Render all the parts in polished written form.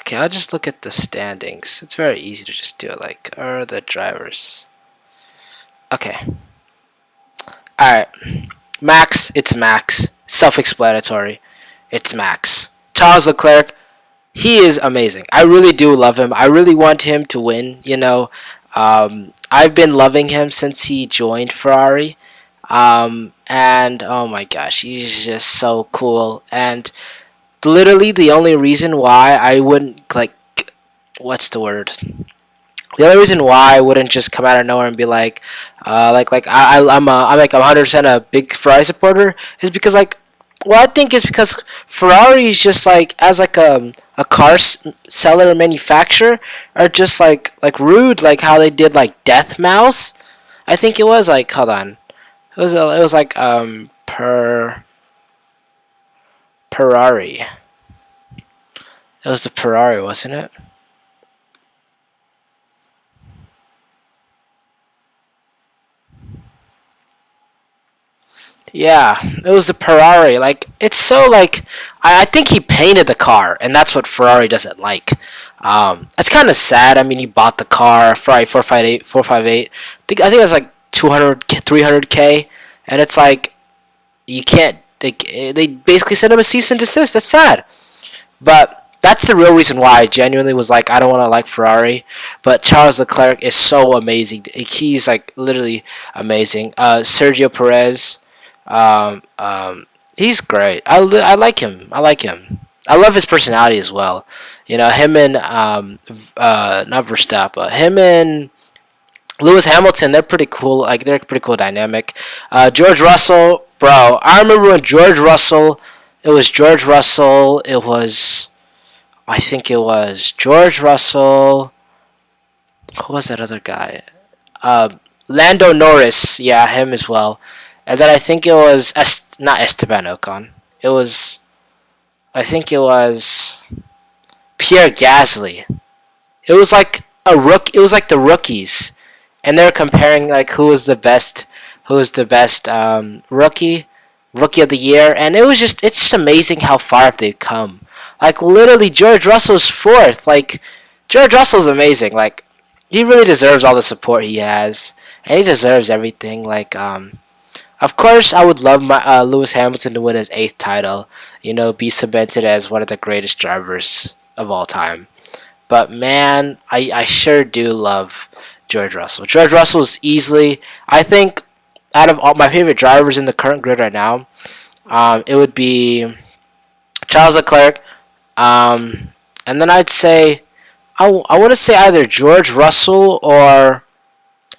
Okay, I'll just look at the standings. It's very easy to just do it. Like, are the drivers? Okay. All right. Max. It's Max. Self-explanatory. It's Max. Charles Leclerc. He is amazing. I really do love him. I really want him to win. I've been loving him since he joined Ferrari. And oh my gosh, he's just so cool. And literally, the only reason why I wouldn't like, what's the word? The only reason why I wouldn't just come out of nowhere and be I'm like 100% a big Ferrari supporter is because like, well, I think it's because Ferrari is just like as like a car seller and manufacturer are just like rude, like how they did like Death Mouse. I think it was like, hold on, it was like Ferrari. It was the Ferrari, wasn't it? Yeah, it was the Ferrari. Like it's so like I think he painted the car, and that's what Ferrari doesn't like. It's kind of sad. I mean, he bought the car Ferrari 458. I think it's like 200 300K, and it's like you can't. They basically sent him a cease and desist. That's sad, but that's the real reason why I genuinely was like I don't want to like Ferrari, but Charles Leclerc is so amazing. He's like literally amazing. Sergio Perez. He's great. I like him. I like him. I love his personality as well. Him and not Verstappen. Him and Lewis Hamilton. They're pretty cool. Like they're a pretty cool dynamic. George Russell, bro. I remember when George Russell. It was George Russell. It was. I think it was George Russell. Who was that other guy? Uh, Lando Norris. Yeah, him as well. And then I think it was not Esteban Ocon. It was I think it was Pierre Gasly. It was like a rook. It was like the rookies, and they're comparing like who was the best rookie of the year, and it's just amazing how far they've come. Like literally, George Russell's fourth. Like George Russell's amazing. Like he really deserves all the support he has, and he deserves everything. Of course, I would love my Lewis Hamilton to win his eighth title. Be cemented as one of the greatest drivers of all time. But man, I sure do love George Russell. George Russell is easily, I think, out of all my favorite drivers in the current grid right now, it would be Charles Leclerc, and then I'd say I want to say either George Russell or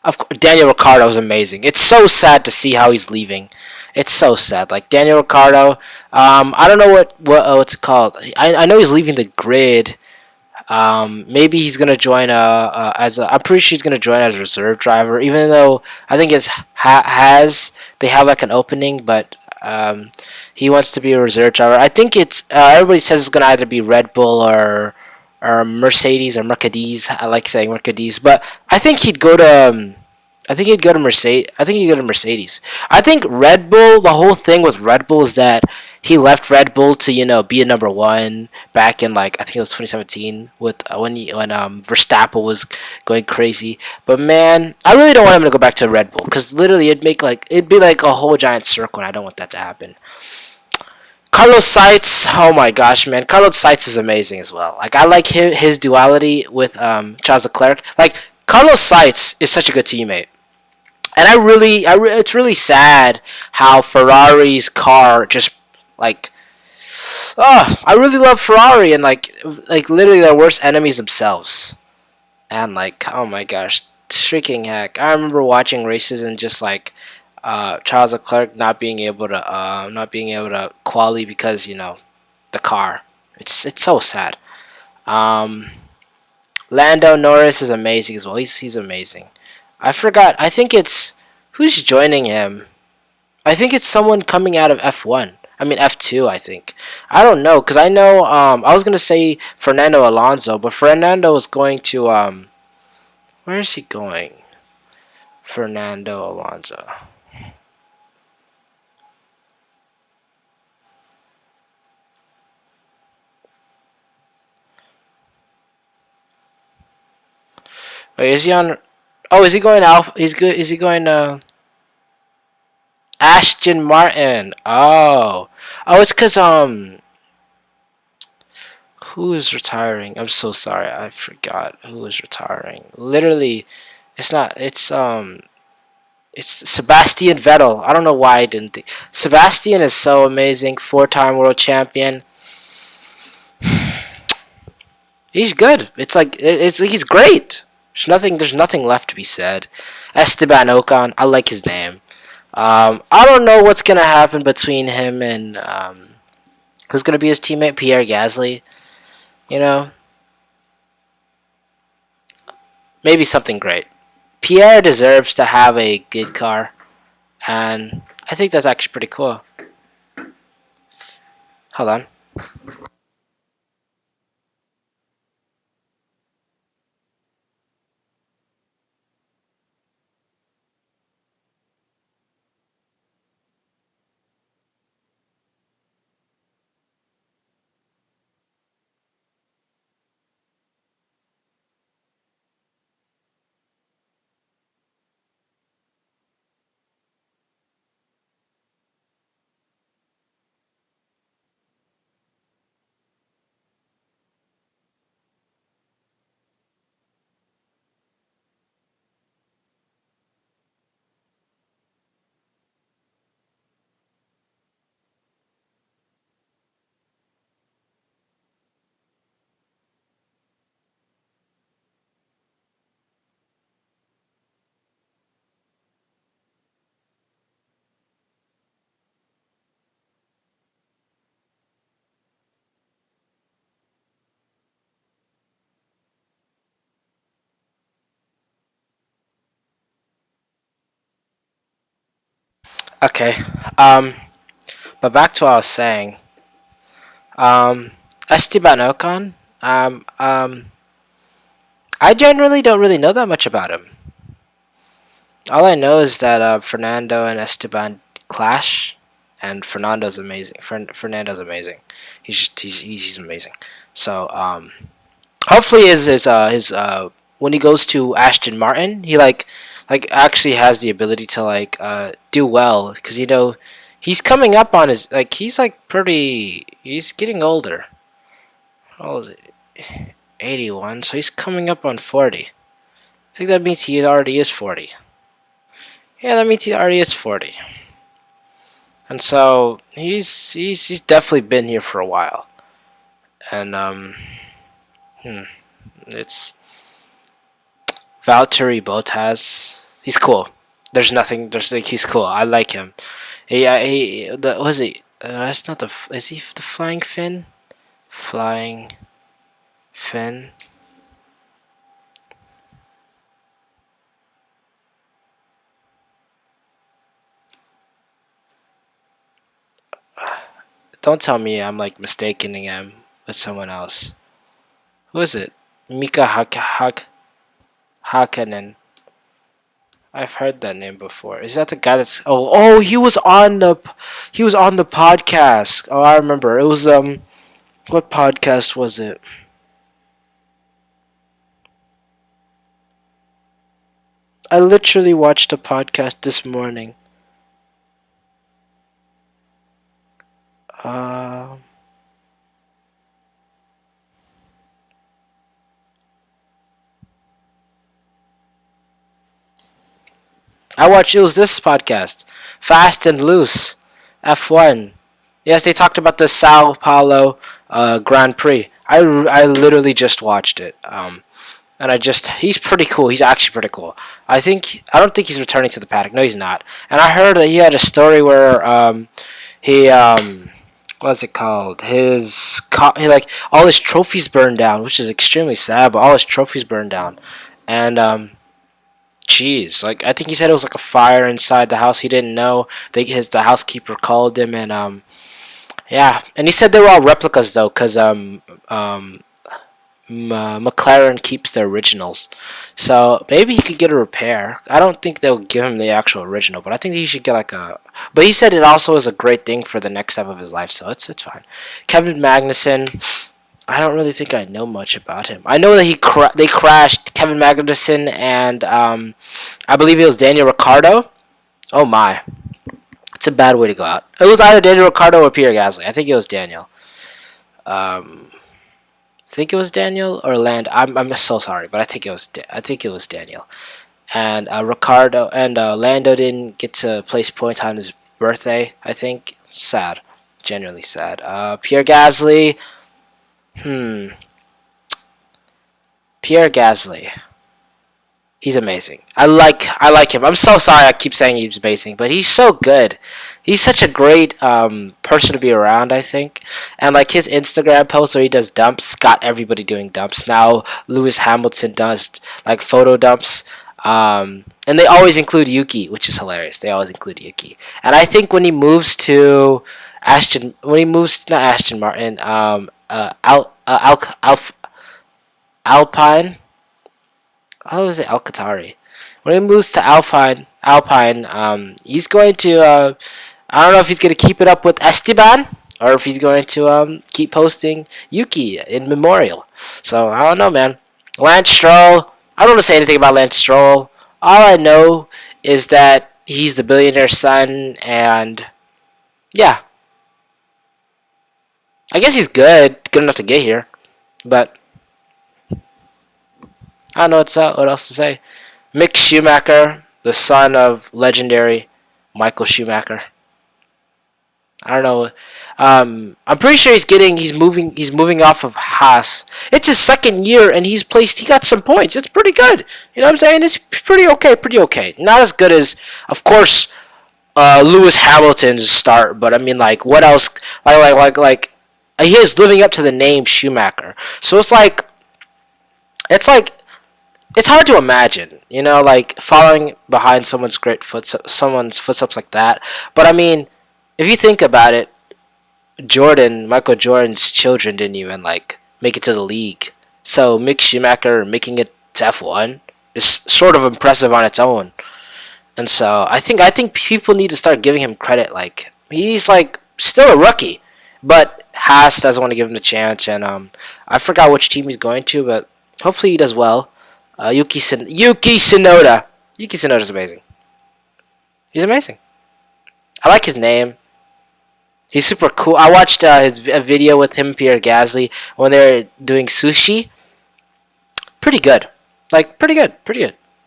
of course, Daniel Ricciardo is amazing. It's so sad to see how he's leaving. It's so sad. Like Daniel Ricciardo, I don't know what's it called. I know he's leaving the grid. Maybe he's gonna join I'm pretty sure he's gonna join as a reserve driver. Even though I think they have like an opening, but he wants to be a reserve driver. I think it's everybody says it's gonna either be Red Bull or Mercedes or Mercedes. I like saying Mercedes, but I think he'd go to. I think he'd go to Mercedes. I think he'd go to Mercedes. I think Red Bull. The whole thing with Red Bull is that he left Red Bull to be a number one back in like I think it was 2017 with when Verstappen was going crazy. But man, I really don't want him to go back to Red Bull because literally it'd be like a whole giant circle, and I don't want that to happen. Carlos Sainz, oh my gosh, man, Carlos Sainz is amazing as well. Like I like his duality with Charles Leclerc. Like Carlos Sainz is such a good teammate, and it's really sad how Ferrari's car just like, oh, I really love Ferrari and like literally their worst enemies themselves, and like oh my gosh, freaking heck, I remember watching races and just like Charles Leclerc not being able to quali because the car. It's so sad. Um, Lando Norris is amazing as well. He's amazing. I forgot. I think it's who's joining him. I think it's someone coming out of F1. I mean F2. I think. I don't know because I know. I was gonna say Fernando Alonso, but Fernando is going to. Where is he going? Fernando Alonso. Wait, is he on? Oh, is he going Alpha? He's good. Is he going Ashton Martin? Oh, it's cause who is retiring? I'm so sorry, I forgot who is retiring. Literally, it's not. It's Sebastian Vettel. I don't know why I didn't think. Sebastian is so amazing. Four-time world champion. He's good. It's like he's great. There's nothing left to be said. Esteban Ocon. I like his name. I don't know what's gonna happen between him and who's gonna be his teammate, Pierre Gasly. You know, maybe something great. Pierre deserves to have a good car, and I think that's actually pretty cool. Hold on. Okay. Um, but back to what I was saying. Um, Esteban Ocon. I generally don't really know that much about him. All I know is that Fernando and Esteban clash, and Fernando's amazing. He's amazing. So hopefully his when he goes to Ashton Martin, he like actually has the ability to do well because he's coming up on his he's like pretty he's getting older. How old is it? 81, so he's coming up on 40. I think that means he already is 40. Yeah, that means he already is 40. And so he's definitely been here for a while. And hmm, it's Valtteri Bottas. He's cool. There's nothing. There's like he's cool. I like him. He the was he? That's not the. Is he the flying Finn? Flying Finn. Don't tell me I'm like mistaking him with someone else. Who is it? Mika Hakkinen. I've heard that name before. Is that the guy that's he was on the podcast. Oh, I remember. It was what podcast was it? I literally watched a podcast this morning. Um I watched it was this podcast, Fast and Loose, F1. Yes, they talked about the Sao Paulo Grand Prix. I literally just watched it. And he's pretty cool. He's actually pretty cool. I don't think he's returning to the paddock. No, he's not. And I heard that he had a story where he what's it called? He like all his trophies burned down, which is extremely sad. But all his trophies burned down, and jeez, like I think he said it was like a fire inside the house. He didn't know. The housekeeper called him, and yeah, and he said they were all replicas though, cause McLaren keeps the originals, so maybe he could get a repair. I don't think they'll give him the actual original, but I think he should get like a. But he said it also is a great thing for the next step of his life, so it's fine. Kevin Magnussen, I don't really think I know much about him. I know that they crashed Kevin Magnussen, and I believe it was Daniel Ricciardo. Oh my, it's a bad way to go out. It was either Daniel Ricciardo or Pierre Gasly. I think it was Daniel. I think it was Daniel or Land. I'm so sorry, but I think it was Daniel. And Ricardo and Lando didn't get to place points on his birthday. I think sad, genuinely sad. Pierre Gasly. Hmm. Pierre Gasly. He's amazing. I like him. I'm so sorry I keep saying he's amazing, but he's so good. He's such a great person to be around, I think. And like his Instagram post where he does dumps got everybody doing dumps. Now Lewis Hamilton does like photo dumps. And they always include Yuki, which is hilarious. They always include Yuki. And I think when he moves to when he moves not Aston Martin, Alpine. How was it Alcatari? When he moves to Alpine, he's going to. I don't know if he's going to keep it up with Esteban or if he's going to keep posting Yuki in memorial. So I don't know, man. Lance Stroll. I don't want to say anything about Lance Stroll. All I know is that he's the billionaire son, and yeah, I guess he's good enough to get here, but I don't know what else to say. Mick Schumacher, the son of legendary Michael Schumacher. I don't know. I'm pretty sure he's moving off of Haas. It's his second year and he got some points. It's pretty good. You know what I'm saying? It's pretty okay. Not as good as of course Lewis Hamilton's start, but I mean like what else like he is living up to the name Schumacher. So it's like it's hard to imagine, you know, like following behind someone's footsteps like that. But I mean, if you think about it, Michael Jordan's children didn't even like make it to the league. So Mick Schumacher making it to F1 is sort of impressive on its own. And so I think people need to start giving him credit. Like he's like still a rookie, but Haas doesn't want to give him the chance. And I forgot which team he's going to, but hopefully he does well. Yuki Tsunoda. Yuki Tsunoda's amazing. He's amazing. I like his name. He's super cool. I watched a video with him and Pierre Gasly when they were doing sushi. Pretty good. Like pretty good.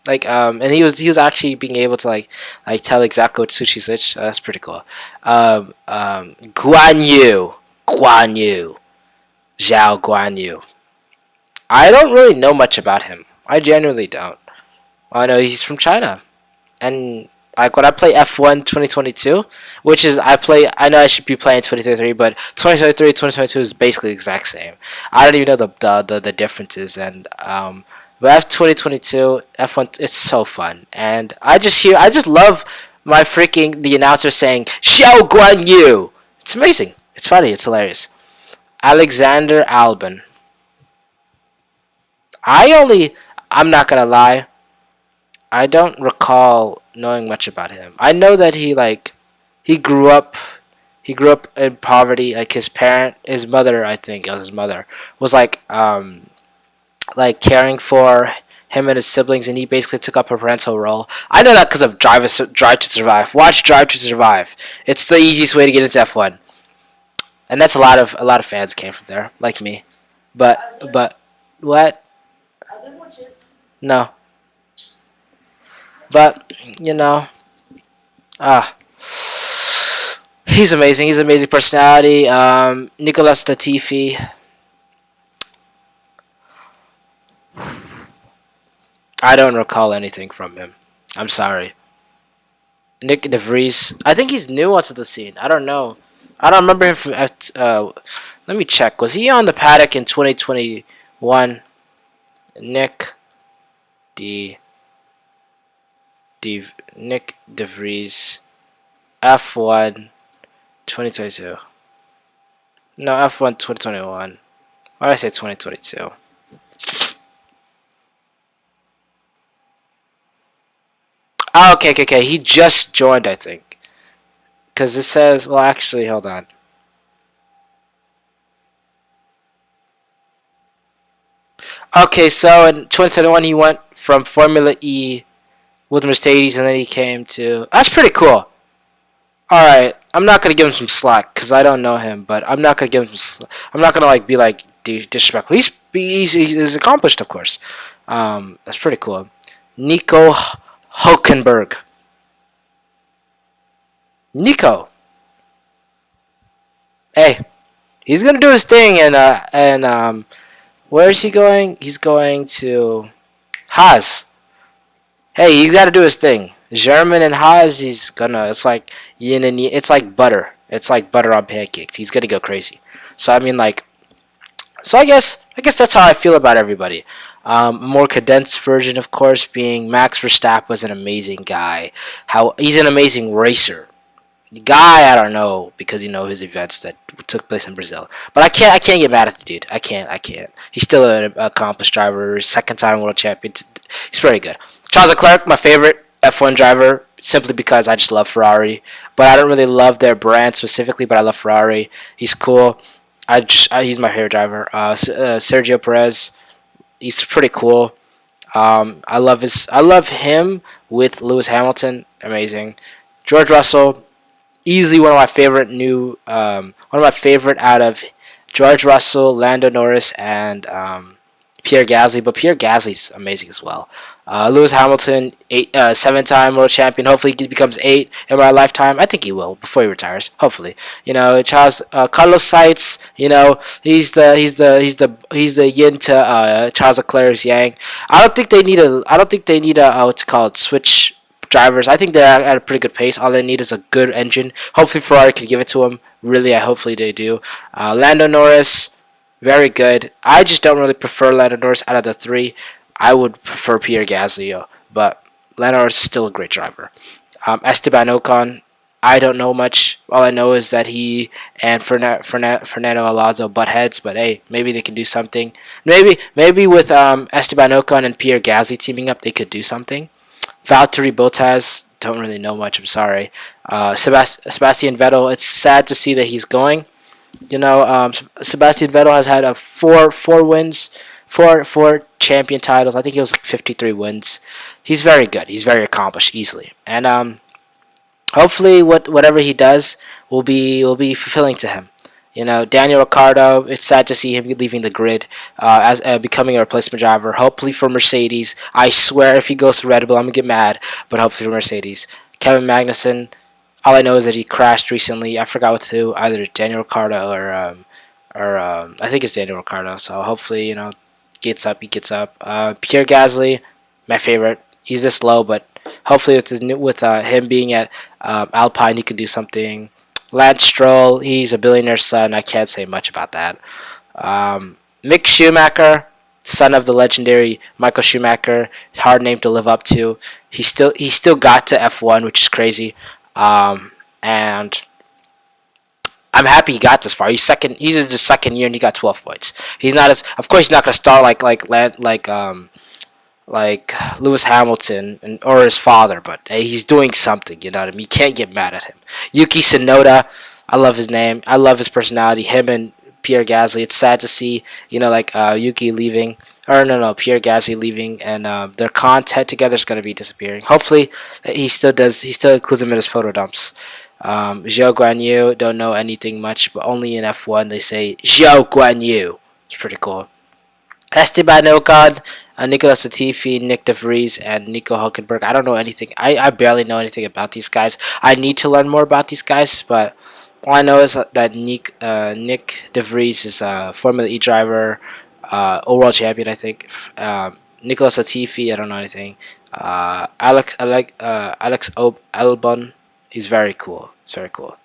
Like and he was actually being able to like tell exactly what sushi is. That's pretty cool. Guan Yu, Zhao Guan Yu. I don't really know much about him. I genuinely don't. I know he's from China, and like when I play F1 2022, which is I know I should be playing 2023, but 2023 2022 is basically the exact same. I don't even know the differences, and but F 2022 F1 it's so fun, and I just love the announcer saying Xiao Guan Yu. It's amazing. It's funny. It's hilarious. Alexander Albon. I'm not gonna lie. I don't recall knowing much about him. I know that he grew up in poverty. Like his mother, I think it was his mother, was like caring for him and his siblings, and he basically took up a parental role. I know that because of Drive to Survive. Watch Drive to Survive. It's the easiest way to get into F1, and that's a lot of fans came from there, like me. But what? No. But you know, ah, he's amazing. He's an amazing personality. Nicolas Latifi. I don't recall anything from him. I'm sorry. Nick DeVries. I think he's new onto the scene. I don't know. I don't remember him from. Let me check. Was he on the paddock in 2021? Nick D. Nick DeVries. F1 2022. No, F1 2021. Why did I say 2022? Oh, okay. He just joined, I think. Because it says, well, actually, hold on. Okay, so in 2021 he went from Formula E with Mercedes, and then he came to. That's pretty cool. All right, I'm not gonna give him some slack because I don't know him, but I'm not gonna give him. I'm not gonna like be like disrespectful. He's accomplished, of course. That's pretty cool. Nico Hulkenberg. Nico, hey, he's gonna do his thing, and where is he going? He's going to Haas. Hey, he got to do his thing. German and Haas, he's gonna. It's like yin and yin. It's like butter. It's like butter on pancakes. He's gonna go crazy. So I mean, like, so I guess that's how I feel about everybody. A more condensed version, of course, being Max Verstappen was an amazing guy. How he's an amazing racer. The guy, I don't know because his events that took place in Brazil. But I can't get mad at the dude. I can't. He's still an accomplished driver, second time world champion. He's very good. Charles Leclerc, my favorite F1 driver, simply because I just love Ferrari. But I don't really love their brand specifically, but I love Ferrari. He's cool. He's my favorite driver. Sergio Perez, he's pretty cool. I love him with Lewis Hamilton, amazing. George Russell, easily one of my favorite one of my favorite out of George Russell, Lando Norris, and Pierre Gasly. But Pierre Gasly's amazing as well. Lewis Hamilton, seven-time world champion. Hopefully, he becomes eight in my lifetime. I think he will before he retires. Hopefully, Carlos Sainz. He's the yin to Charles Leclerc's yang. I don't think they need a what's it called switch drivers. I think they're at a pretty good pace. All they need is a good engine. Hopefully Ferrari can give it to them. Really, hopefully they do. Lando Norris, very good. I just don't really prefer Lando Norris out of the three. I would prefer Pierre Gasly, but Lando Norris is still a great driver. Esteban Ocon, I don't know much. All I know is that he and Fernando Alonso butt heads, but hey, maybe they can do something. Maybe with Esteban Ocon and Pierre Gasly teaming up, they could do something. Valtteri Bottas, don't really know much. I'm sorry. Sebastian Vettel, it's sad to see that he's going. Sebastian Vettel has had four wins, four champion titles. I think he was like 53 wins. He's very good. He's very accomplished easily, and hopefully whatever he does will be fulfilling to him. Daniel Ricciardo, it's sad to see him leaving the grid as becoming a replacement driver. Hopefully for Mercedes. I swear if he goes to Red Bull, I'm going to get mad, but hopefully for Mercedes. Kevin Magnussen, all I know is that he crashed recently. I forgot what to do, either Daniel Ricciardo or I think it's Daniel Ricciardo. So hopefully, he gets up. Pierre Gasly, my favorite. He's this low, but hopefully with him being at Alpine, he can do something. Lance Stroll, he's a billionaire's son. I can't say much about that. Mick Schumacher, son of the legendary Michael Schumacher, hard name to live up to. He still got to F1, which is crazy. And I'm happy he got this far. He's second. He's in his second year and he got 12 points. Of course, he's not gonna start like Lewis Hamilton or his father, but hey, he's doing something. You know what I mean? You can't get mad at him. Yuki Tsunoda, I love his name. I love his personality. Him and Pierre Gasly. It's sad to see, Yuki leaving, or no, Pierre Gasly leaving, and their content together is going to be disappearing. Hopefully, he still does. He still includes him in his photo dumps. Zhou Guan Yu, don't know anything much, but only in F1 they say Zhou Guan Yu. It's pretty cool. Esteban Ocon, Nicolas Latifi, Nick DeVries, and Nico Hulkenberg. I don't know anything. I barely know anything about these guys. I need to learn more about these guys, but all I know is that Nick DeVries is a Formula E driver, world champion, I think. Nicolas Latifi, I don't know anything. Alex Albon, he's very cool. It's very cool.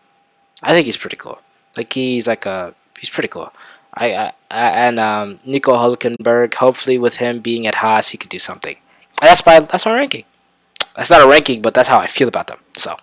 I think he's pretty cool. He's pretty cool. And Nico Hulkenberg. Hopefully, with him being at Haas, he could do something. And that's my ranking. That's not a ranking, but that's how I feel about them. So.